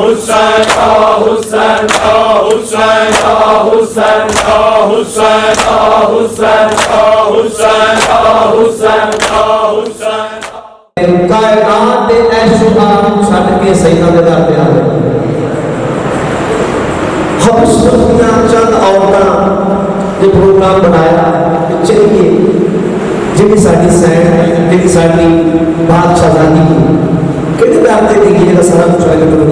हुसैन हुसैन हुसैन हुसैन हुसैन हुसैन हुसैन हुसैन हुसैन कायनात दे ऐशो आराम छड़ के सैयदा दे दर पे आ गए। हबशा चंद औरतां ने प्रोग्राम बनाया चलिए जिहड़ी साडी सैन जिहड़ी साडी बादशाहजादी किहड़े दर ते दी जेड़ा सारा कुछ अलग करो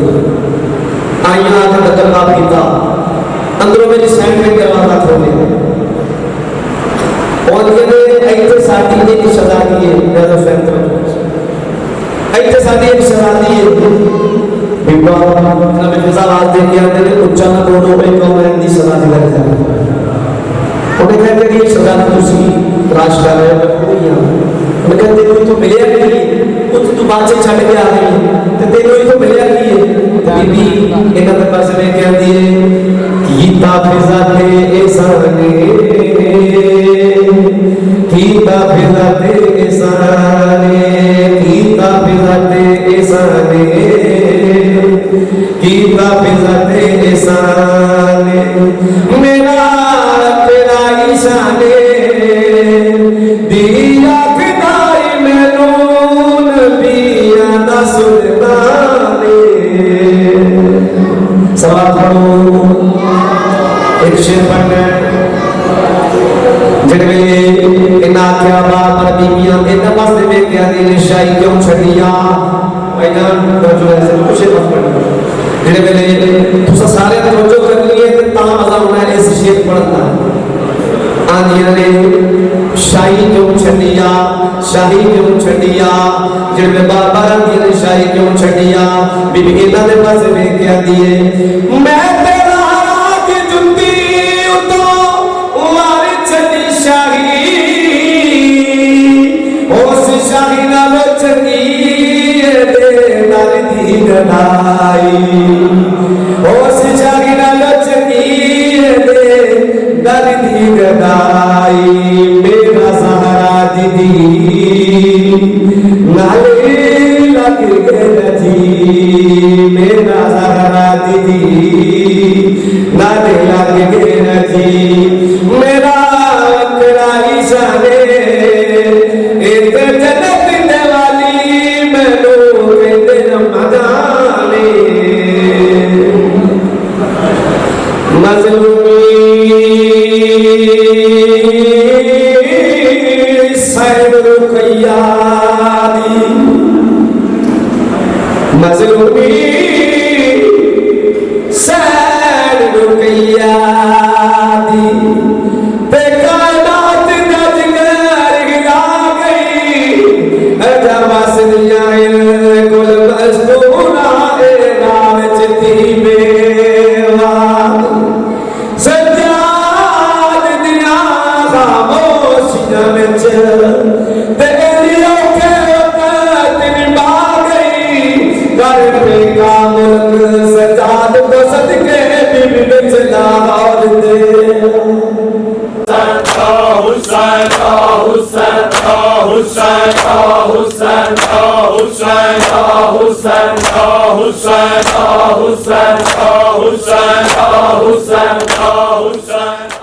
आईयां आके दरबार कीता अंदरों मेरी सैन पे दरवाजा खोले और कहते इतने साडी एक शहजादी है मेरा फैन इतने साडी एक शहजादी है बिबा नबी फिजा बात दे के आते हैं उच्चा ना बोलो एक कौन दी शहजादी लग जाए उन्हें कहते कि ये शहजादी तुसी तलाश कर रहे हो कोई है उन्हें कहते कोई तो मिले नहीं कुछ तो बात से छड़ के आ गई ते तेनों ही तो मिले नहीं बीबी इन्हां दे पास में कहती है कीता फिजा ते एहसाने कीता फिजा ते एहसाने कीता फिजा ते एहसाने कीता फिजा ते एहसाने मेरा तेरा ईशाने दिया फिदाई मैनू नबिया दा सुल्ताने सवाल पढ़ो एक शेर पढ़ना जिहड़े इन्हां आख्या बार बीबियां इन्हां वास्ते वे क्या दी शाही क्यों छड़िया भाईजान तवज्जो ऐसे कुछ मत पढ़ना जिहड़े वेले तुसा सारे तवज्जो करनी है ते ता मजा होना है इस शेर पढ़ना आंदियां ने शाही क्यों छड़िया शाही क्यों छड़िया जिहड़े बार बार आंदियां ने शाही क्यों छड़िया बीबी इन्हां दे पासे वे क्या दी है मैं तेरा के जुंदी उतो मार छड़ी शाही उस शाही नाल चंगी दे नाल दी गनाई उस शाही नाल चंगी दे नाल दी गनाई मेरा सहारा दीदी नाले लग गया जी मेरा सहारा दीदी नाले लग गया जी मेरा कड़ाई सारे एक जन्नत दे वाली मैनू कहते मजाने मजलूमी सैद रुकैया दी मजलूमी सैद रुकैया दी ते कायनात जज कर गिरा गई अजा वसदियां कुल मस्तूरा ए नाम चिती बेवा सज्जाद दिया खामोशियां विच तेरी औकात निभा गई कर पे का मुल्क सजाद तो सदके बीबी विच लाहौर दे हुसैन हुसैन हुसैन हुसैन हुसैन हुसैन हुसैन हुसैन हुसैन हुसैन हुसैन